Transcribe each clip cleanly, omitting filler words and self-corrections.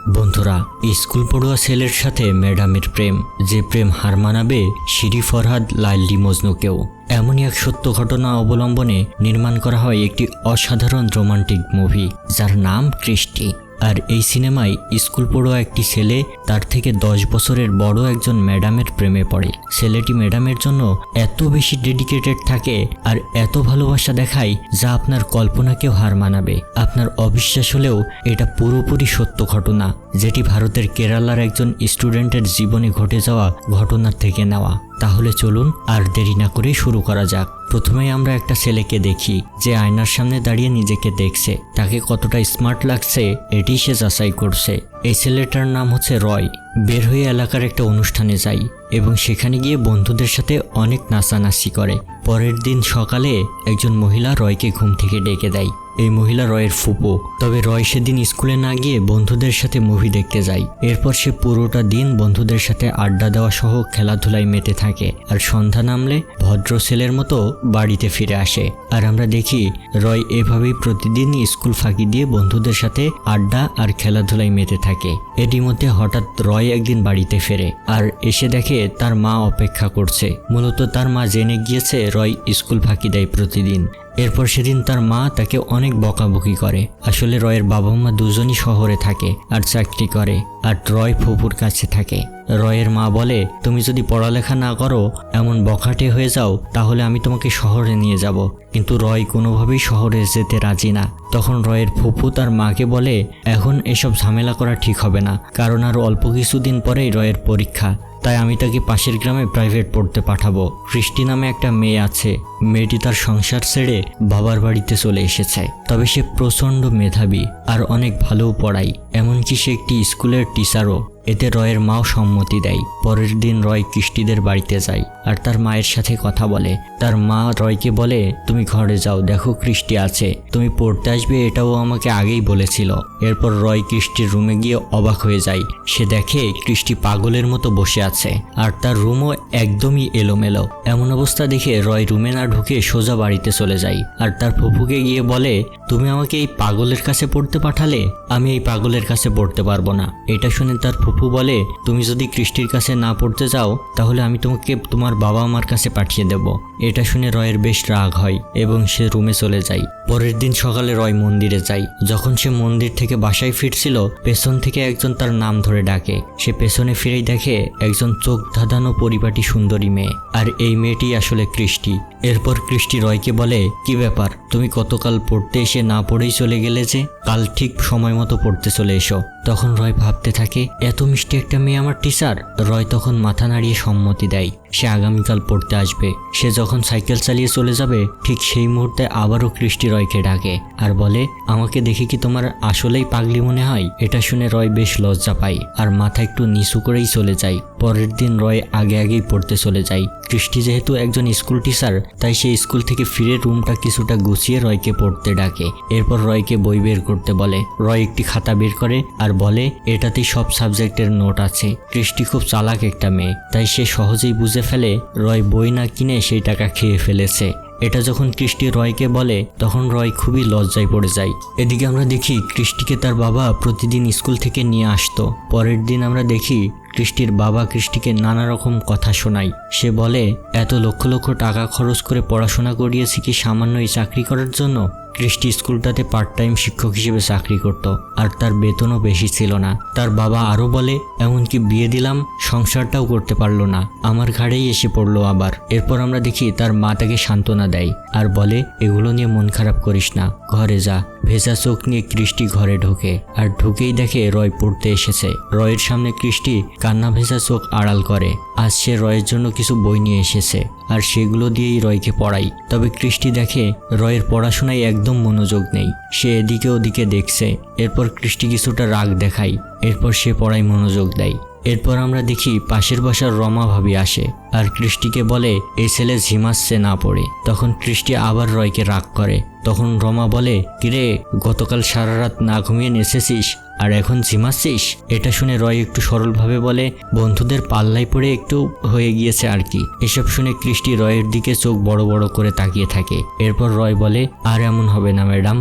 বন্ধুরা, স্কুল পড়ুয়া ছেলের সাথে ম্যাডামের প্রেম, যে প্রেম হার মানাবে শিরি ফরহাদ লাইলি মজনুকেও। এমনই এক সত্য ঘটনা অবলম্বনে নির্মাণ করা হয় একটি অসাধারণ রোমান্টিক মুভি, যার নাম কৃষ্টি। আর এই সিনেমায় স্কুল পড়ুয়া একটি ছেলে তার থেকে 10 বছরের বড় একজন ম্যাডামের প্রেমে পড়ে। ছেলেটি ম্যাডামের জন্য এত বেশি ডেডিকেটেড থাকে আর এত ভালোবাসা দেখায় যা আপনার কল্পনাকেও হার মানাবে। আপনার অবিশ্বাস হলেও এটা পুরোপুরি সত্য ঘটনা, যেটি ভারতের কেরালার একজন স্টুডেন্টের জীবনে ঘটে যাওয়া ঘটনার থেকে নেওয়া। তাহলে চলুন আর দেরি না করে শুরু করা যাক। প্রথমেই আমরা একটা ছেলেকে দেখি যে আয়নার সামনে দাঁড়িয়ে নিজেকে দেখছে। তাকে কতটা স্মার্ট লাগছে এটি সে যাচাই করছে। এই ছেলেটার নাম হচ্ছে রয়। বের হয়ে এলাকার একটা অনুষ্ঠানে যায় এবং সেখানে গিয়ে বন্ধুদের সাথে অনেক নাচানাচি করে। পরের দিন সকালে একজন মহিলা রয়কে ঘুম থেকে ডেকে দেয়। এই মহিলা রয়ের ফুপু। তবে রয় সেদিন স্কুলে না গিয়ে বন্ধুদের সাথে মুভি দেখতে যায়। এরপর সে পুরোটা দিন বন্ধুদের সাথে আড্ডা দেওয়া সহ খেলাধুলায় মেতে থাকে আর সন্ধ্যা নামলে ভদ্র ছেলের মতো বাড়িতে ফিরে আসে। আর আমরা দেখি রয় এভাবেই প্রতিদিন স্কুল ফাঁকি দিয়ে বন্ধুদের সাথে আড্ডা আর খেলাধুলায় মেতে থাকে। এরই মধ্যে হঠাৎ রয় একদিন বাড়িতে ফেরে আর এসে দেখে তার মা অপেক্ষা করছে। মূলত তার মা জেনে গিয়েছে রয় স্কুল ফাঁকি দেয় প্রতিদিন। এরপর সেদিন তার মা তাকে অনেক বকাবকি করে। আসলে রয়ের বাবা মা দুজনই শহরে থাকে আর চাকরি করে, আর রয় ফুপুর কাছে থাকে। রয়ের মা বলে, তুমি যদি পড়ালেখা না করো, এমন বখাটে হয়ে যাও, তাহলে আমি তোমাকে শহরে নিয়ে যাব। কিন্তু রয় কোনোভাবেই শহরে যেতে রাজি না। তখন রয়ের ফুপু তার মাকে বলে, এখন এসব ঝামেলা করা ঠিক হবে না, কারণ আর অল্প কিছুদিন পরেই রয়ের পরীক্ষা। তাই আমি তাকে পাশের গ্রামে প্রাইভেট পড়তে পাঠাবো। কৃষ্টি নামে একটা মেয়ে আছে। মেয়েটি তার সংসার ছেড়ে বাবার বাড়িতে চলে এসেছে। তবে সে প্রচণ্ড মেধাবী আর অনেক ভালোও পড়ায়, এমনকি সে একটি স্কুলের টিচারও। এতে রয়ের মাও সম্মতি দেয়। পরের দিন রয় কৃষ্টিদের বাড়িতে যায় আর তার মায়ের সাথে কথা বলে। তার মা রয়কে বলে, তুমি ঘরে যাও, দেখো কৃষ্টি আছে, তুমি পড়তে আসবে এটাও আমাকে আগেই বলেছিল। এরপর রয় কৃষ্টির রুমে গিয়ে অবাক হয়ে যায়। সে দেখে কৃষ্টি পাগলের মতো বসে আছে আর তার রুমও একদমই এলোমেলো। এমন অবস্থা দেখে রয় রুমে না ঢুকে সোজা বাড়িতে চলে যায় আর তার ফুপুকে গিয়ে বলে, তুমি আমাকে এই পাগলের কাছে পড়তে পাঠালে, আমি এই পাগলের কাছে পড়তে পারবো না। এটা শুনে তার ফুপু বলে, তুমি যদি কৃষ্টির কাছে না পড়তে যাও, তাহলে আমি তোমাকে তোমার বাবা মার কাছে পাঠিয়ে দেব। এটা শুনে রয়ের বেশ রাগ হয় এবং সে রুমে চলে যায়। পরের দিন সকালে রয় মন্দিরে যায়। যখন সে মন্দির থেকে বাসায় ফিরছিল, পেছন থেকে একজন তার নাম ধরে ডাকে। সে পেছনে ফিরেই দেখে একজন চোখ ধাঁধানো পরিপাটি সুন্দরী মেয়ে, আর এই মেয়েটি আসলে কৃষ্টি। এরপর কৃষ্টি রয়কে বলে, কি ব্যাপার, তুমি গতকাল পড়তে এসে না পড়েই চলে গেলে যে? কাল ঠিক সময় মতো পড়তে চলে এসো। তখন রয় ভাবতে থাকে, এত মিষ্টি একটা মেয়ে আমার টিচার। রয় তখন মাথা নাড়িয়ে সম্মতি দেয়। সে আগামীকাল পড়তে আসবে। সে যখন সাইকেল চালিয়ে চলে যাবে, ঠিক সেই মুহূর্তে আবারও কৃষ্টি রয়কে ডাকে আর বলে, আমাকে দেখে কি তোমার আসলেই পাগলি মনে হয়? এটা শুনে রয় বেশ লজ্জা পায় আর মাথা একটু নিচু করেই চলে যায়। পরের দিন রয় আগেই পড়তে চলে যায়। কৃষ্টি যেহেতু একজন স্কুল টিচার, তাই সে স্কুল থেকে ফিরে রুমটা কিছুটা গুছিয়ে রয়কে পড়তে ডাকে। এরপর রয়কে বই বের করতে বলে। রয় একটি খাতা বের করে আর বলে, এটাতেই সব সাবজেক্টের নোট আছে। কৃষ্টি খুব চালাক একটা মেয়ে, তাই সে সহজেই বুঝে ফেলে রয় বই না কিনে সেই টাকা খেয়ে ফেলেছে। এটা যখন কৃষ্টি রয়কে বলে, তখন রয় খুবই লজ্জায় পড়ে যায়। এদিকে আমরা দেখি কৃষ্টিকে তার বাবা প্রতিদিন স্কুল থেকে নিয়ে আসতো। পরের দিন আমরা দেখি কৃষ্টির বাবা কৃষ্টিকে নানা রকম কথা শোনায়। সে বলে, এত লক্ষ লক্ষ টাকা খরচ করে পড়াশোনা করিয়েছি কি সামান্য এই চাকরি করার জন্য? কৃষ্টি স্কুলটাতে পার্ট টাইম শিক্ষক হিসেবে চাকরি করত আর তার বেতনও বেশি ছিল না। তার বাবা আরও বলে, এমনকি বিয়ে দিলাম, সংসারটাও করতে পারলো না, আমার ঘাড়েই এসে পড়লো আবার। এরপর আমরা দেখি তার মা তাকে সান্ত্বনা দেয় আর বলে, এগুলো নিয়ে মন খারাপ করিস না, ঘরে যা। ভেজা চোখ নিয়ে কৃষ্টি ঘরে ঢোকে আর ঢুকেই দেখে রয় পড়তে এসেছে। রয়ের সামনে কৃষ্টি কান্না ভেজা চোখ আড়াল করে। আজ সে রয়ের জন্য কিছু বই নিয়ে এসেছে আর সেগুলো দিয়েই রয়কে পড়াই। তবে কৃষ্টি দেখে রয়ের পড়াশোনায় একদম মনোযোগ নেই। সে এদিকে ওদিকে দেখছে। এরপর কৃষ্টি কিছুটা রাগ দেখায়। এরপর সে পড়ায় মনোযোগ দেয়। এরপর আমরা দেখি পাশের বাসার রমা ভাবি আসে আর কৃষ্টিকে বলে, এই ছেলে ঝিমাচ্ছে না পড়ে। তখন কৃষ্টি আবার রয়কে রাগ করে। তখন রমা বলে, কিরে, গতকাল সারা রাত না ঘুমিয়ে নেচেছিস আর এখন ঝিমাচ্ছিস? এটা শুনে রয় একটু সরলভাবে বলে, বন্ধুদের পাল্লায় পড়ে একটু হয়ে গিয়েছে আর কি। এসব শুনে ক্রিস্টি রয়ের দিকে চোখ বড় বড় করে তাকিয়ে থাকে। এরপর রয় বলে, আর এমন হবে না ম্যাডাম,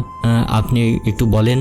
আপনি একটু বলেন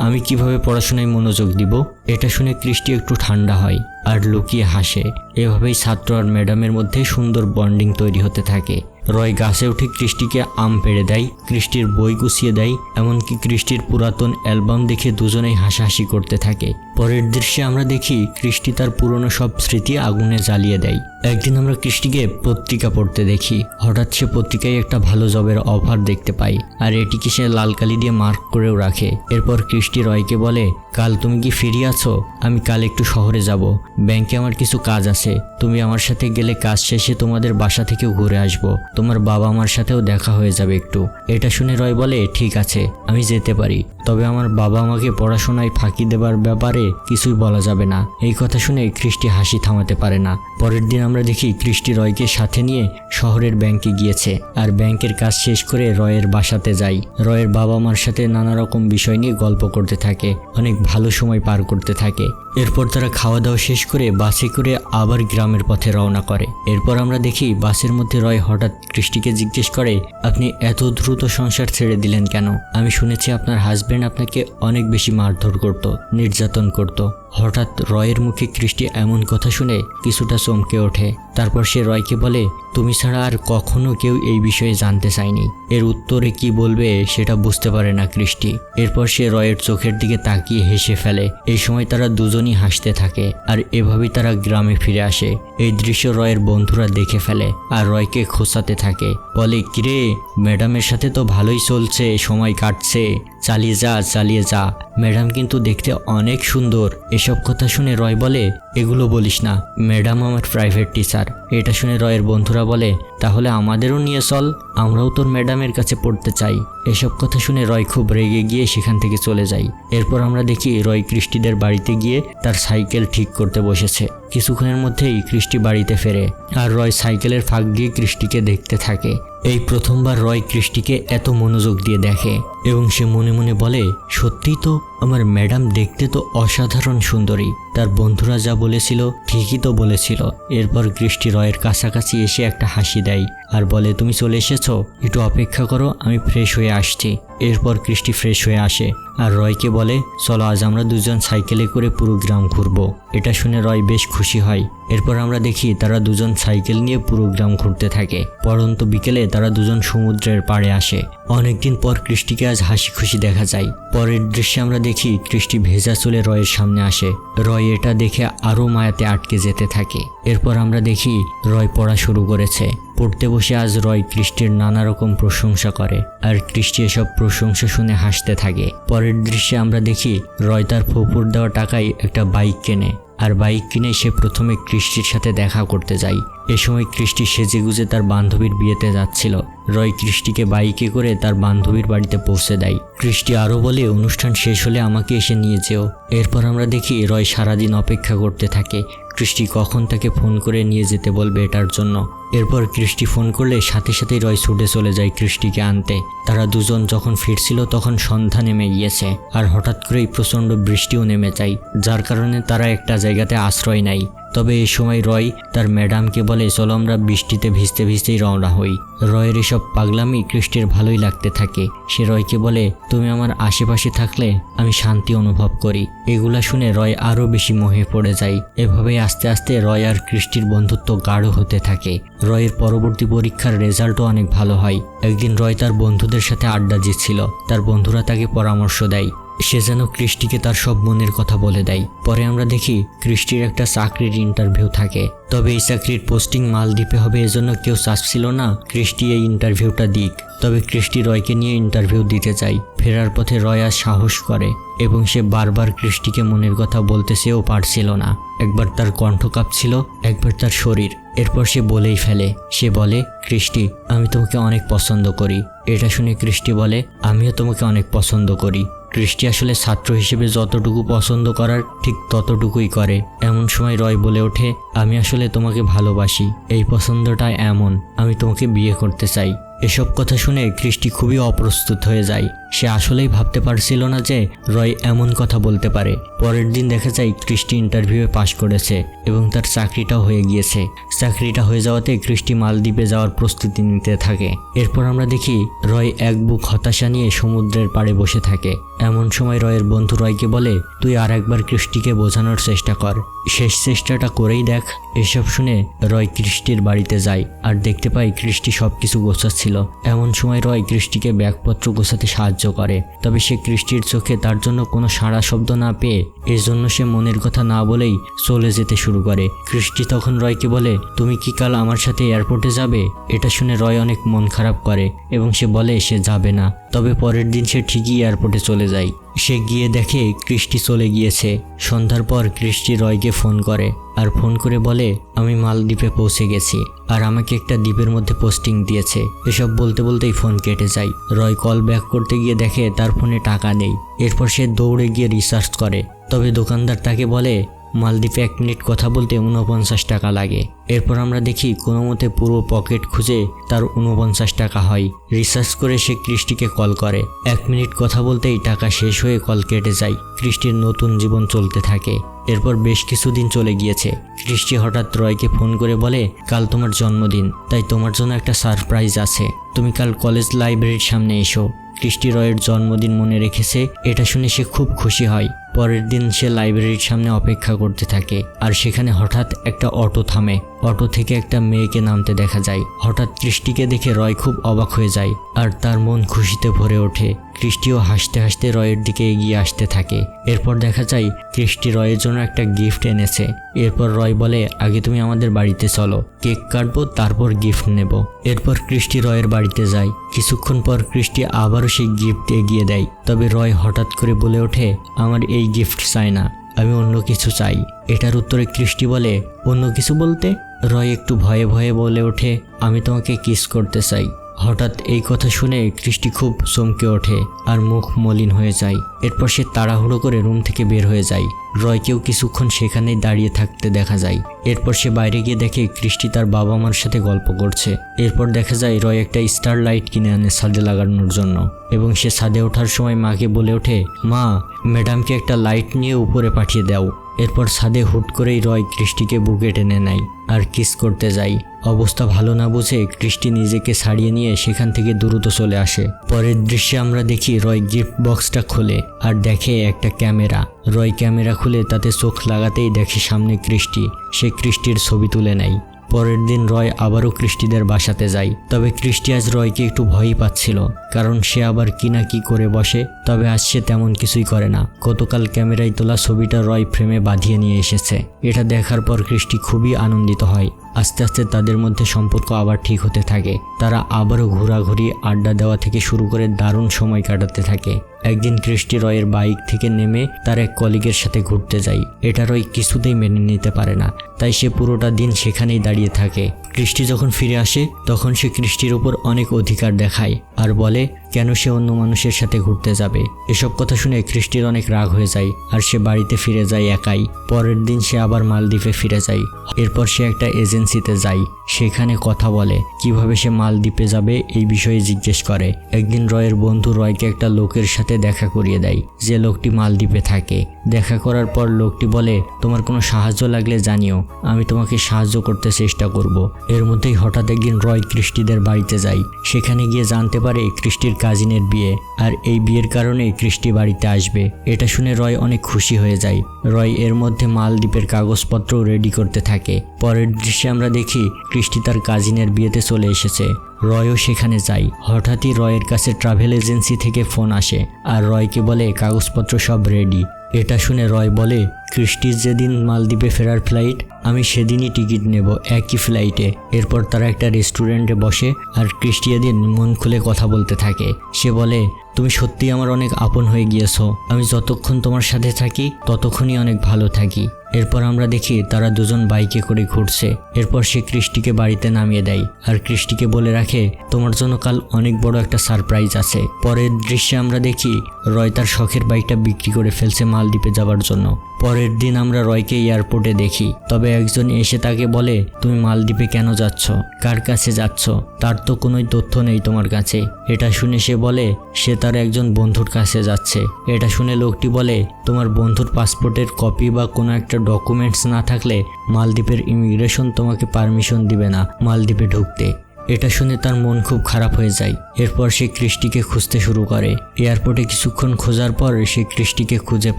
আমি কিভাবে পড়াশোনায় মনোযোগ দিব। এটা শুনে ক্রিস্টি একটু ঠান্ডা হয় আর লুকিয়ে হাসে। এভাবেই ছাত্র আর ম্যাডামের মধ্যে সুন্দর বন্ডিং তৈরি হতে থাকে। রয় গাছে উঠে ক্রিস্টিকে আম পেড়ে দেয়, ক্রিস্টির বই গুছিয়ে দেয়, এমনকি ক্রিস্টির পুরাতন অ্যালবাম দেখে দুজনেই হাসাহাসি করতে থাকে। পরের দৃশ্যে আমরা দেখি ক্রিস্টি তার পুরনো সব স্মৃতি আগুনে জ্বালিয়ে দেয়। একদিন আমরা ক্রিস্টিকে পত্রিকা পড়তে দেখি। হঠাৎ সে পত্রিকায় একটা ভালো জবের অফার দেখতে পাই, আর এটিকে সে লাল কালি দিয়ে মার্ক করেও রাখে। এরপর ক্রিস্টি রয়কে বলে, কাল তুমি কি ফ্রি আছো? আমি কাল একটু শহরে যাব, ব্যাংকে আমার কিছু কাজ আছে, তুমি আমার সাথে গেলে কাজ শেষে তোমাদের বাসা থেকেও ঘুরে আসবো, তোমার বাবা মার সাথেও দেখা হয়ে যাবে একটু। এটা শুনে রয় বলে, ঠিক আছে আমি যেতে পারি, তবে আমার বাবা আমাকে পড়াশোনায় ফাঁকি দেবার ব্যাপারে কিছুই বলা যাবে না। এই কথা শুনে ক্রিস্টি হাসি থামাতে পারে না। পরের দিন আমরা দেখি ক্রিস্টি রয়কে সাথে নিয়ে শহরের ব্যাংকে গিয়েছে, আর ব্যাংকের কাজ শেষ করে রয়ের বাসাতে যায়। রয়ের বাবা মার সাথে নানা রকম বিষয় নিয়ে গল্প করতে থাকে, অনেক ভালো সময় পার করতে থাকে। এরপর তারা খাওয়া দাওয়া শেষ করে বাসে করে আবার গ্রামের পথে রওনা করে। এরপর আমরা দেখি বাসের মধ্যে রয় হঠাৎ ক্রিস্টিকে জিজ্ঞেস করে, আপনি এত দ্রুত সংসার ছেড়ে দিলেন কেন? আমি শুনেছি আপনার হাজবেন্ড আপনাকে অনেক বেশি মারধর করত, নির্যাতন করত। হঠাৎ রয়ের মুখে ক্রিস্টি এমন কথা শুনে কিছুটা চমকে ওঠে। তারপর সে রয়কে বলে, তুমি ছাড়া আর কখনো কেউ এই বিষয়ে জানতে চায়নি। এর উত্তরে কি বলবে সেটা বুঝতে পারে না ক্রিস্টি। এরপর সে রয়ের চোখের দিকে তাকিয়ে হেসে ফেলে। এই সময় তারা দুজনই হাসতে থাকে, আর এভাবেই তারা গ্রামে ফিরে আসে। এই দৃশ্য রয়ের বন্ধুরা দেখে ফেলে আর রয়কে খোঁচাতে থাকে, বলে, কিরে ম্যাডামের সাথে তো ভালোই চলছে, সময় কাটছে, চালিয়ে যা চালিয়ে যা, ম্যাডাম কিন্তু দেখতে অনেক সুন্দর। এসব কথা শুনে রয় বলে, এগুলো বলিস না, ম্যাডাম আমার প্রাইভেট টিচার। এটা শুনে রয়ের বন্ধুরা বলে, তাহলে আমাদেরও নিয়ে চল, আমরাও তোর ম্যাডামের কাছে পড়তে চাই। এসব কথা শুনে রয় খুব রেগে গিয়ে সেখান থেকে চলে যায়। এরপর আমরা দেখি রয় ক্রিস্টিদের বাড়িতে গিয়ে তার সাইকেল ঠিক করতে বসেছে। কিছুক্ষণের মধ্যেই ক্রিস্টি বাড়িতে ফেরে, আর রয় সাইকেলের ফাঁক দিয়ে ক্রিস্টিকে দেখতে থাকে। এই প্রথমবার রয় ক্রিস্টিকে এত মনোযোগ দিয়ে দেখে এবং সে মনে মনে বলে, সত্যিই তো আমার ম্যাডাম দেখতে তো অসাধারণ সুন্দরী, তার বন্ধুরা যা বলেছিল ঠিকই তো বলেছিল। এরপর ক্রিস্টি রয়ের কাছাকাছি এসে একটা হাসি দেয় আর বলে, তুমি চলে এসেছো, একটু অপেক্ষা করো, আমি ফ্রেশ হয়ে আসছি। এরপর ক্রিস্টি ফ্রেশ হয়ে আসে আর রয়কে বলে, চলো আজ আমরা দুজন সাইকেলে করে পুরো গ্রাম ঘুরবো। এটা শুনে রয় বেশ খুশি হয়। এরপর আমরা দেখি তারা দুজন সাইকেল নিয়ে পুরো গ্রাম ঘুরতে থাকে। পরন্ত বিকেলে তারা দুজন সমুদ্রের পাড়ে আসে। অনেকদিন পর ক্রিস্টিকে আজ হাসি খুশি দেখা যায়। পরের দৃশ্যে আমরা দেখি ক্রিস্টি ভেজা চুলে রয়ের সামনে আসে। রয় এটা দেখে আরও মায়াতে আটকে যেতে থাকে। এরপর আমরা দেখি রয় পড়া শুরু করেছে। পড়তে বসে আজ রয় ক্রিস্টির নানা রকম প্রশংসা করে, আর ক্রিস্টি এসব প্রশংসা শুনে হাসতে থাকে। পরের দৃশ্যে আমরা দেখি রয় তার ফুপুর দেওয়া টাকায় একটা বাইক কেনে, আর বাইক কিনে সে প্রথমে ক্রিস্টির সাথে দেখা করতে যায়। এ সময় ক্রিস্টি সেজেগুজে তার বান্ধবীর বিয়েতে যাচ্ছিল। রয় ক্রিস্টিকে বাইকে করে তার বান্ধবীর বাড়িতে পৌঁছে দেয়। ক্রিস্টি আরও বলে, অনুষ্ঠান শেষ হলে আমাকে এসে নিয়ে যেও। এরপর আমরা দেখি রয় সারাদিন অপেক্ষা করতে থাকে ক্রিস্টি কখন তাকে ফোন করে নিয়ে যেতে বলবে এটার জন্য। এরপর ক্রিস্টি ফোন করলে সাথে সাথেই রয় ছুটে চলে যায় ক্রিস্টিকে আনতে। তারা দুজন যখন ফিরছিল তখন সন্ধ্যা নেমে গিয়েছে, আর হঠাৎ করেই প্রচণ্ড বৃষ্টিও নেমে যায়, যার কারণে তারা একটা জায়গাতে আশ্রয় নেয়। তবে এই সময় রয় তার ম্যাডামকে বলে, চলো আমরা বৃষ্টিতে ভিজতে ভিজতেই রওনা হই। রয়ের এসব পাগলামি ক্রিস্টির ভালোই লাগতে থাকে। সে রয়কে বলে, তুমি আমার আশেপাশে থাকলে আমি শান্তি অনুভব করি। এগুলা শুনে রয় আরও বেশি মোহে পড়ে যায়। এভাবেই আস্তে আস্তে রয় আর ক্রিস্টির বন্ধুত্ব গাঢ় হতে থাকে। রয়ের পরবর্তী পরীক্ষার রেজাল্টও অনেক ভালো হয়। একদিন রয় তার বন্ধুদের সাথে আড্ডা দিচ্ছিল। তার বন্ধুরা তাকে পরামর্শ দেয়, সে যেন ক্রিস্টিকে তার সব মনের কথা বলে দেয়। পরে আমরা দেখি ক্রিস্টির একটা চাকরির ইন্টারভিউ থাকে। তবে এই চাকরির পোস্টিং মালদ্বীপে হবে, এজন্য কেউ চাচ্ছিল না ক্রিস্টি এই ইন্টারভিউটা দিক। তবে ক্রিস্টি রয়কে নিয়ে ইন্টারভিউ দিতে চায়। ফেরার পথে রয় আর সাহস করে এবং সে বারবার ক্রিস্টিকে মনের কথা বলতে চেয়েও পারছিল না। একবার তার কণ্ঠ কাঁপছিল, একবার তার শরীর। এরপর সে বলেই ফেলে, সে বলে, ক্রিস্টি আমি তোমাকে অনেক পছন্দ করি। এটা শুনে ক্রিস্টি বলে, আমিও তোমাকে অনেক পছন্দ করি। ক্রিস্টি আসলে ছাত্র হিসেবে যতটুকু পছন্দ করার ঠিক ততটুকুই করে। এমন সময় রয় বলে ওঠে, আমি আসলে তোমাকে ভালোবাসি, এই পছন্দটা এমন, আমি তোমাকে বিয়ে করতে চাই। এসব কথা শুনে ক্রিস্টি খুবই অপ্রস্তুত হয়ে যায়। সে আসলেই ভাবতে পারছিল না যে রয় এমন কথা বলতে পারে। পরের দিন দেখা যায় ক্রিস্টি ইন্টারভিউয়ে পাশ করেছে এবং তার চাকরিটাও হয়ে গিয়েছে। চাকরিটা হয়ে যাওয়াতে ক্রিস্টি মালদ্বীপে যাওয়ার প্রস্তুতি নিতে থাকে। এরপর আমরা দেখি রয় এক বুক হতাশা নিয়ে সমুদ্রের পাড়ে বসে থাকে। এমন সময় রয়ের বন্ধু রয়কে বলে, তুই আর একবার ক্রিস্টিকে বোঝানোর চেষ্টা কর, শেষ চেষ্টাটা করেই দেখ। এসব শুনে রয় ক্রিস্টির বাড়িতে যায় আর দেখতে পায় ক্রিস্টি সবকিছু গোছাচ্ছিল। এমন সময় রয় ক্রিস্টিকে ব্যাগপত্র গোছাতে সাহায্য করে। তবে সে ক্রিস্টির চোখে তার জন্য কোনো সাড়া শব্দ না পেয়ে এজন্য সে মনের কথা না বলেই চলে যেতে শুরু করে। ক্রিস্টি তখন রয়কে বলে, তুমি কি কাল আমার সাথে এয়ারপোর্টে যাবে? এটা শুনে রয় অনেক মন খারাপ করে এবং সে বলে সে যাবে না। তবে পরের দিন সে ঠিকই এয়ারপোর্টে চলে যায়। সে গিয়ে দেখে ক্রিস্টি চলে গিয়েছে। সন্ধ্যার পর ক্রিস্টি রয়কে ফোন করে আর ফোন করে বলে, আমি মালদ্বীপে পৌঁছে গেছি আর আমাকে একটা দ্বীপের মধ্যে পোস্টিং দিয়েছে। এসব বলতে বলতেই ফোন কেটে যায়। রয় কল ব্যাক করতে গিয়ে দেখে তার ফোনে টাকা নেই। এরপর সে দৌড়ে গিয়ে রিসার্চ করে। তবে দোকানদার তাকে বলে মালদ্বীপে 1 মিনিট কথা বলতে 49 টাকা লাগে। এরপর আমরা দেখি কোনো মতে পুরো পকেট খুঁজে তার 49 টাকা হয়। রিসার্চ করে সে ক্রিস্টিকে কল করে। 1 মিনিট কথা বলতেই টাকা শেষ হয়ে কল কেটে যায়। ক্রিস্টির নতুন জীবন চলতে থাকে। এরপর বেশ কিছুদিন চলে গিয়েছে। ক্রিস্টি হঠাৎ রয়কে ফোন করে বলে, কাল তোমার জন্মদিন, তাই তোমার জন্য একটা সারপ্রাইজ আছে, তুমি কাল কলেজ লাইব্রেরির সামনে এসো। ক্রিস্টি রয়ের জন্মদিন মনে রেখেছে, এটা শুনে সে খুব খুশি হয়। পরের দিন সে লাইব্রেরির সামনে অপেক্ষা করতে থাকে আর সেখানে হঠাৎ একটা অটো থামে। অটো থেকে একটা মেয়েকে নামতে দেখা যায়। হঠাৎ ক্রিস্টিকে দেখে রয় খুব অবাক হয়ে যায় আর তার মন খুশিতে ভরে ওঠে। ক্রিস্টিও হাসতে হাসতে রয়ের দিকে এগিয়ে আসতে থাকে। এরপর দেখা যায় ক্রিস্টি রয়ের জন্য একটা গিফট এনেছে। এরপর রয় বলে, আগে তুমি আমাদের বাড়িতে চলো, কেক কাটবো, তারপর গিফট নেব। এরপর ক্রিস্টি রয়ের বাড়িতে যায়। কিছুক্ষণ পর ক্রিস্টি আবারও সেই গিফট এগিয়ে দেয়। তবে রয় হঠাৎ করে বলে ওঠে, আমার এই গিফট চাই না, আমি অন্য কিছু চাই। এটার উত্তরে ক্রিস্টি বলে, অন্য কিছু বলতে? রয় একটু ভয়ে ভয়ে বলে ওঠে, আমি তোমাকে কিস করতে চাই। হঠাৎ এই কথা শুনে ক্রিস্টি খুব চমকে ওঠে আর মুখ মলিন হয়ে যায়। এরপর সে তাড়াহুড়ো করে রুম থেকে বের হয়ে যায়। রয়কেও কিছুক্ষণ সেখানেই দাঁড়িয়ে থাকতে দেখা যায়। এরপর সে বাইরে গিয়ে দেখে ক্রিস্টি তার বাবা মার সাথে গল্প করছে। এরপর দেখা যায় রয় একটা স্টার লাইট কিনে আনে ছাদে লাগানোর জন্য এবং সে ছাদে ওঠার সময় মাকে বলে ওঠে, মা, ম্যাডামকে একটা লাইট নিয়ে উপরে পাঠিয়ে দাও। এরপর ছাদে হুট করেই রয় ক্রিস্টিকে বুকে টেনে নেয় আর কিস করতে যায়। অবস্থা ভালো না বুঝে ক্রিস্টি নিজেকে ছাড়িয়ে নিয়ে সেখান থেকে দ্রুত চলে আসে। পরের দৃশ্যে আমরা দেখি রয় গিফট বক্সটা খোলে আর দেখে একটা ক্যামেরা। রয় ক্যামেরা খুলে তাতে চোখ লাগাতেই দেখে সামনে ক্রিস্টি। সে ক্রিস্টির ছবি তুলে নেয়। পরের দিন রয় আবারও ক্রিস্টিদের বাসাতে যায়। তবে ক্রিস্টি আজ রয়কে একটু ভয়ই পাচ্ছিল, কারণ সে আবার কি না কি করে বসে। তবে আজ সে তেমন কিছুই করে না। গতকাল ক্যামেরায় তোলা ছবিটা রয় ফ্রেমে বাঁধিয়ে নিয়ে এসেছে। এটা দেখার পর ক্রিস্টি খুবই আনন্দিত হয়। আস্তে আস্তে তাদের মধ্যে সম্পর্ক আবার ঠিক হতে থাকে। তারা আবারও ঘোরাঘুরি, আড্ডা দেওয়া থেকে শুরু করে দারুণ সময় কাটাতে থাকে। একদিন ক্রিস্টি রয়ের বাইক থেকে নেমে তার এক কলিগের সাথে ঘুরতে যায়। এটা রয় কিছুতেই মেনে নিতে পারে না, তাই সে পুরোটা দিন সেখানেই দাঁড়িয়ে থাকে। ক্রিস্টি যখন ফিরে আসে তখন সে ক্রিস্টির উপর অনেক অধিকার দেখায় আর বলে কেন সে অন্য মানুষের সাথে ঘুরতে যাবে। এসব কথা শুনে ক্রিস্টির অনেক রাগ হয়ে যায় আর সে বাড়িতে ফিরে যায় একাই। পরের দিন সে আবার মালদ্বীপে ফিরে যায়। এরপর সে একটা এজেন্সিতে যায়, সেখানে কথা বলে। কিভাবে সে মালদ্বীপে যাবে এই বিষয়ে জিজ্ঞেস করে। একদিন রয়ের বন্ধু রয়কে একটা লোকের সাথে দেখা করিয়ে দেয়, যে লোকটি মালদ্বীপে থাকে। দেখা করার পর লোকটি বলে, তোমার কোনো সাহায্য লাগলে জানিও, আমি তোমাকে সাহায্য করতে চেষ্টা করব। এর মধ্যেই হঠাৎ একদিন রয় ক্রিস্টিদের বাড়িতে যায়। সেখানে গিয়ে জানতে পারে ক্রিস্টির কাজিনের বিয়ে আর এই বিয়ের কারণে ক্রিস্টি বাড়িতে আসবে। এটা শুনে রয় অনেক খুশি হয়ে যায়। রয় এর মধ্যে মালদ্বীপের কাগজপত্র রেডি করতে থাকে। পরের দৃশ্যে আমরা দেখি ক্রিস্টি তার কাজিনের বিয়েতে চলে এসেছে। রয়ও সেখানে যায়। হঠাৎই রয়ের কাছে ট্রাভেল এজেন্সি থেকে ফোন আসে আর রয়কে বলে কাগজপত্র সব রেডি। এটা শুনে রয় বলে, ক্রিস্টির যেদিন মালদ্বীপে ফেরার ফ্লাইট, আমি সেদিনই টিকিট নেব একই ফ্লাইটে। এরপর তারা একটা রেস্টুরেন্টে বসে আর ক্রিস্টি এদিন মন খুলে কথা বলতে থাকে। সে বলে, তুমি সত্যিই আমার অনেক আপন হয়ে গিয়েছো। আমি যতক্ষণ তোমার সাথে থাকি ততক্ষণই অনেক ভালো থাকি। এরপর আমরা দেখি তারা দুজন বাইকে করে ঘুরছে। এরপর সে ক্রিস্টিকে বাড়িতে নামিয়ে দেয় আর ক্রিস্টিকে বলে রাখে তোমার জন্য কাল অনেক বড় একটা সারপ্রাইজ আছে। পরের দৃশ্যে আমরা দেখি রয় তার শখের বাইকটা বিক্রি করে ফেলছে মালদ্বীপে যাবার জন্য। পরের দিন আমরা রয়কে এয়ারপোর্টে দেখি, তবে একজন এসে তাকে বলে তুমি মালদ্বীপে কেন যাচ্ছ, কার কাছে যাচ্ছ, তার তো কোনো তথ্য নেই তোমার কাছে। এটা শুনে সে বলে সে তার একজন বন্ধুর কাছে যাচ্ছে। এটা শুনে লোকটি বলে তোমার বন্ধুর পাসপোর্টের কপি বা কোনো একটা ডকুমেন্টস না থাকলে মালদ্বীপের ইমিগ্রেশন তোমাকে পারমিশন দিবে না মালদ্বীপে ঢুকতে। এটা শুনে তার মন খুব খারাপ হয়ে যায়। এরপর সে ক্রিস্টিকে খুঁজতে শুরু করে। এয়ারপোর্টে কিছুক্ষণ খোঁজার পর সে ক্রিস্টিকে খুঁজে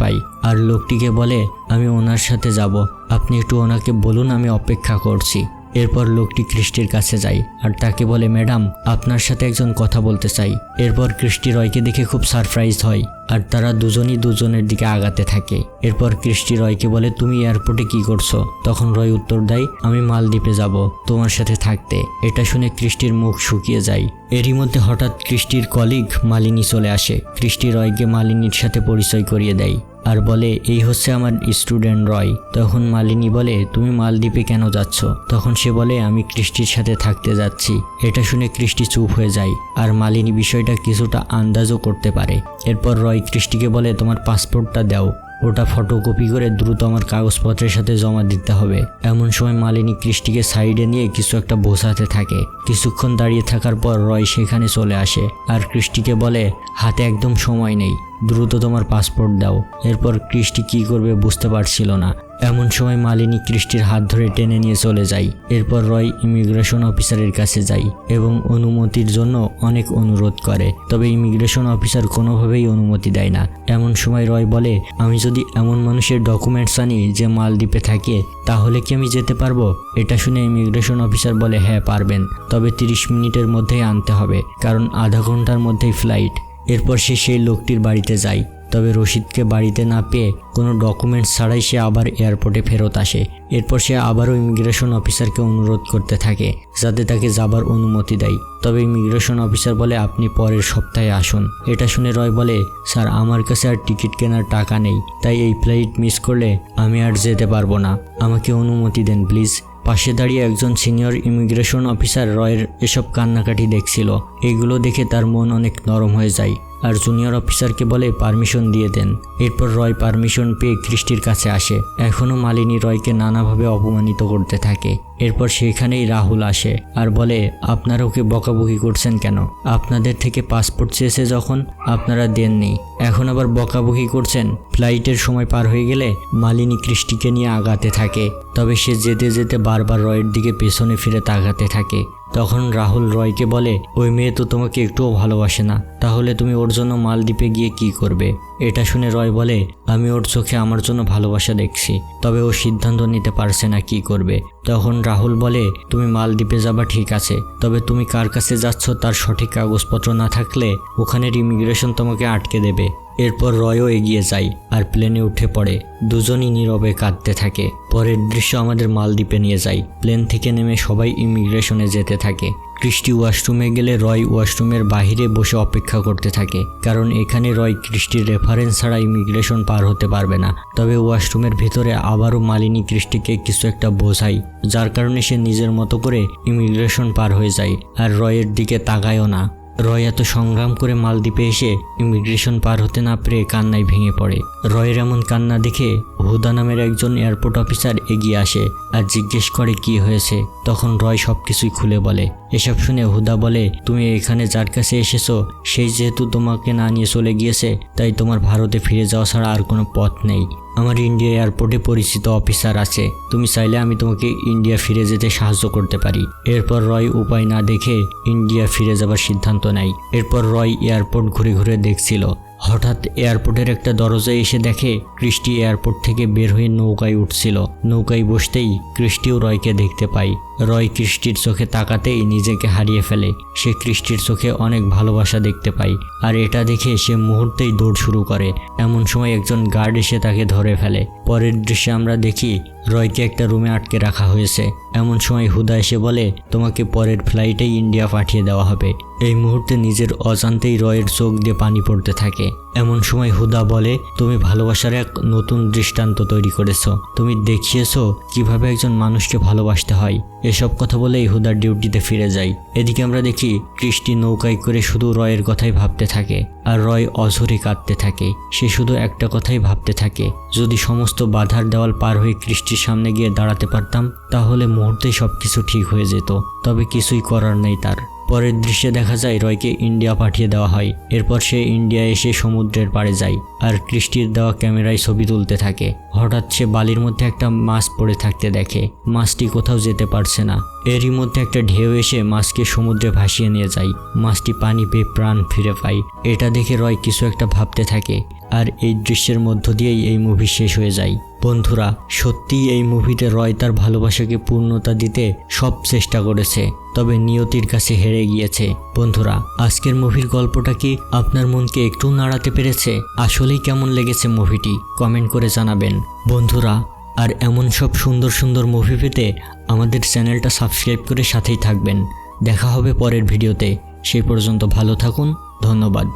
পায় আর লোকটিকে বলে আমি ওনার সাথে যাব, আপনি একটু ওনাকে বলুন আমি অপেক্ষা করছি। এরপর লোকটি ক্রিস্টির কাছে যায় আর তাকে বলে ম্যাডাম আপনার সাথে একজন কথা বলতে চাই। এরপর ক্রিস্টি রয়কে দেখে খুব সারপ্রাইজ হয় আর তারা দুজনই দুজনের দিকে আগাতে থাকে। এরপর ক্রিস্টি রয়কে বলে তুমি এয়ারপোর্টে কি করছো? তখন রয় উত্তর দেয় আমি মালদ্বীপে যাব তোমার সাথে থাকতে। এটা শুনে ক্রিস্টির মুখ শুকিয়ে যায়। এরই মধ্যে হঠাৎ ক্রিস্টির কলিগ মালিনী চলে আসে। ক্রিস্টি রয়কে মালিনীর সাথে পরিচয় করিয়ে দেয় আর বলে এই হচ্ছে আমার স্টুডেন্ট রয়। তখন মালিনী বলে তুমি মালদ্বীপে কেন যাচ্ছ? তখন সে বলে আমি ক্রিস্টির সাথে থাকতে যাচ্ছি। এটা শুনে ক্রিস্টি চুপ হয়ে যায় আর মালিনী বিষয়টা কিছুটা আন্দাজও করতে পারে। এরপর রয় ক্রিস্টিকে বলে তোমার পাসপোর্টটা দাও, ওটা ফটোকপি করে দ্রুত আমার কাগজপত্রের সাথে জমা দিতে হবে। এমন সময় মালিনী ক্রিস্টিকে সাইডে নিয়ে কিছু একটা বোঝাতে থাকে। কিছুক্ষণ দাঁড়িয়ে থাকার পর রয় সেখানে চলে আসে আর ক্রিস্টিকে বলে হাতে একদম সময় নেই, দ্রুত তোমার পাসপোর্ট দাও। এরপর ক্রিস্টি কি করবে বুঝতে পারছিল না। এমন সময় মালিনী ক্রিস্টির হাত ধরে টেনে নিয়ে চলে যায়। এরপর রয় ইমিগ্রেশন অফিসারের কাছে যায় এবং অনুমতির জন্য অনেক অনুরোধ করে, তবে ইমিগ্রেশন অফিসার কোনোভাবেই অনুমতি দেয় না। এমন সময় রয় বলে আমি যদি এমন মানুষের ডকুমেন্টস আনি যে মালদ্বীপে থাকে তাহলে কি আমি যেতে পারবো? এটা শুনে ইমিগ্রেশন অফিসার বলে হ্যাঁ পারবেন, তবে 30 মিনিটের মধ্যেই আনতে হবে কারণ আধা ঘন্টার মধ্যেই ফ্লাইট। এরপর সে সেই লোকটির বাড়িতে যায়, তবে রশিদকে বাড়িতে না পেয়ে কোনো ডকুমেন্টস ছাড়াই সে আবার এয়ারপোর্টে ফেরত আসে। এরপর সে আবারও ইমিগ্রেশন অফিসারকে অনুরোধ করতে থাকে যাতে তাকে যাবার অনুমতি দেয়, তবে ইমিগ্রেশন অফিসার বলে আপনি পরের সপ্তাহে আসুন। এটা শুনে রয় বলে স্যার আমার কাছে আর টিকিট কেনার টাকা নেই, তাই এই ফ্লাইট মিস করলে আমি আর যেতে পারবো না, আমাকে অনুমতি দেন প্লিজ। পাশে দাঁড়িয়ে একজন সিনিয়র ইমিগ্রেশন অফিসার রয়ের এসব কান্নাকাটি দেখছিল। এগুলো দেখে তার মন অনেক নরম হয়ে যায় আর জুনিয়র অফিসারকে বলে পারমিশন দিয়ে দেন। এরপর রয় পারমিশন পেয়ে ক্রিস্টির কাছে আসে। এখনও মালিনী রয়কে নানাভাবে অপমানিত করতে থাকে। এরপর সেখানেই রাহুল আসে আর বলে আপনারা ওকে বকাবকি করছেন কেন? আপনাদের থেকে পাসপোর্ট চেয়েছে যখন আপনারা দেননি, এখন আবার বকাবকি করছেন। ফ্লাইটের সময় পার হয়ে গেলে মালিনী ক্রিস্টিকে নিয়ে আগাতে থাকে, তবে সে যেতে যেতে বারবার রয়ের দিকে পেছনে ফিরে তাকাতে থাকে। তখন রাহুল রয়কে বলে ওই মেয়ে তো তোমাকে একটুও ভালোবাসে না, তাহলে তুমি ওর জন্য মালদ্বীপে গিয়ে কি করবে? এটা শুনে রয় বলে আমি ওর চোখে আমার জন্য ভালোবাসা দেখছি, তবে ও সিদ্ধান্ত নিতে পারছে না কি করবে। তখন রাহুল বলে তুমি মালদ্বীপে যাবা ঠিক আছে, তবে তুমি কার কাছে যাচ্ছ তার সঠিক কাগজপত্র না থাকলে ওখানের ইমিগ্রেশন তোমাকে আটকে দেবে। এরপর রয়ও এগিয়ে যায় আর প্লেনে উঠে পড়ে। দুজনই নীরবে কাঁদতে থাকে। পরের দৃশ্য আমাদের মালদ্বীপে নিয়ে যায়। প্লেন থেকে নেমে সবাই ইমিগ্রেশনে যেতে থাকে। ক্রিস্টি ওয়াশরুমে গেলে রয় ওয়াশরুমের বাহিরে বসে অপেক্ষা করতে থাকে, কারণ এখানে রয় ক্রিস্টির রেফারেন্স ছাড়া ইমিগ্রেশন পার হতে পারবে না। তবে ওয়াশরুমের ভিতরে আবারও মালিনী ক্রিস্টিকে কিছু একটা বোঝায়, যার কারণে সে নিজের মতো করে ইমিগ্রেশন পার হয়ে যায় আর রয়ের দিকে তাকায়ও না। রয় এত সংগ্রাম করে মালদ্বীপে এসে ইমিগ্রেশন পার হতে না পেরে কান্নায় ভেঙে পড়ে। রয়ের এমন কান্না দেখে হুদা নামের একজন এয়ারপোর্ট অফিসার এগিয়ে আসে আর জিজ্ঞেস করে কি হয়েছে। তখন রয় সবকিছুই খুলে বলে। এসব শুনে হুদা বলে তুমি এখানে যার কাছে এসেছো সেই যেহেতু তোমাকে না নিয়ে চলে গিয়েছে, তাই তোমার ভারতে ফিরে যাওয়া ছাড়া আর কোনো পথ নেই। আমার ইন্ডিয়া এয়ারপোর্টে পরিচিত অফিসার আছে, তুমি চাইলে আমি তোমাকে ইন্ডিয়া ফিরে যেতে সাহায্য করতে পারি। এরপর রয় উপায় না দেখে ইন্ডিয়া ফিরে যাবার সিদ্ধান্ত নেয়। এরপর রয় এয়ারপোর্ট ঘুরে ঘুরে দেখছিল। হঠাৎ এয়ারপোর্টের একটা দরজায় এসে দেখে ক্রিস্টি এয়ারপোর্ট থেকে বের হয়ে নৌকায় উঠছিল। নৌকায় বসতেই ক্রিস্টিও রয়কে দেখতে পায়। রয় ক্রিস্টির চোখে তাকাতেই নিজেকে হারিয়ে ফেলে। সে ক্রিস্টির চোখে অনেক ভালোবাসা দেখতে পায় আর এটা দেখে সে মুহূর্তেই দৌড় শুরু করে। এমন সময় একজন গার্ড এসে তাকে ধরে ফেলে। পরের দৃশ্যে আমরা দেখি রয়কে একটা রুমে আটকে রাখা হয়েছে। এমন সময় হুদা এসে বলে তোমাকে পরের ফ্লাইটেই ইন্ডিয়া পাঠিয়ে দেওয়া হবে। এই মুহূর্তে নিজের অজান্তেই রয়ের চোখ দিয়ে পানি পড়তে থাকে। এমন সময় হুদা বলে, তুমি ভালোবাসার এক নতুন দৃষ্টান্ত তৈরি করেছো, তুমি দেখিয়েছো কিভাবে একজন মানুষকে ভালোবাসতে হয়। এসব কথা বলেই হুদার ডিউটিতে ফিরে যায়। এদিকে আমরা দেখি ক্রিস্টি নৌকায় করে শুধু রয়ের কথাই ভাবতে থাকে, আর রয় অঝরে কাঁদতে থাকে। সে শুধু একটা কথাই ভাবতে থাকে, যদি সমস্ত বাধার দেওয়াল পার হয়ে ক্রিস্টির সামনে গিয়ে দাঁড়াতে পারতাম তাহলে মুহূর্তেই সবকিছু ঠিক হয়ে যেত। তবে কিছুই করার নেই তার। পরের দৃশ্যে দেখা যায় রয়কে ইন্ডিয়া পাঠিয়ে দেওয়া হয়। এরপর সে ইন্ডিয়া এসে সমুদ্রের পাড়ে যায় আর ক্রিস্টির দেওয়া ক্যামেরায় ছবি তুলতে থাকে। হঠাৎ সে বালির মধ্যে একটা মাছ পড়ে থাকতে দেখে। মাছটি কোথাও যেতে পারছে না। এরই মধ্যে একটা ঢেউ এসে মাছকে সমুদ্রে ভাসিয়ে নিয়ে যায়। মাছটি পানি পেয়ে প্রাণ ফিরে পায়। এটা দেখে রয় কিছু একটা ভাবতে থাকে, আর এই দৃশ্যের মধ্য দিয়েই এই মুভি শেষ হয়ে যায়। বন্ধুরা, সত্যিই এই মুভিতে রয় তার ভালোবাসাকে পূর্ণতা দিতে সব চেষ্টা করেছে, তবে নিয়তির কাছে হেরে গিয়েছে। বন্ধুরা, আজকের মুভির গল্পটা কি আপনার মনকে একটু নাড়াতে পেরেছে? আসলেই কেমন লেগেছে মুভিটি কমেন্ট করে জানাবেন বন্ধুরা। আর এমন সব সুন্দর সুন্দর মুভি পেতে আমাদের চ্যানেলটা সাবস্ক্রাইব করে সাথেই থাকবেন। দেখা হবে পরের ভিডিওতে। সেই পর্যন্ত ভালো থাকুন। ধন্যবাদ।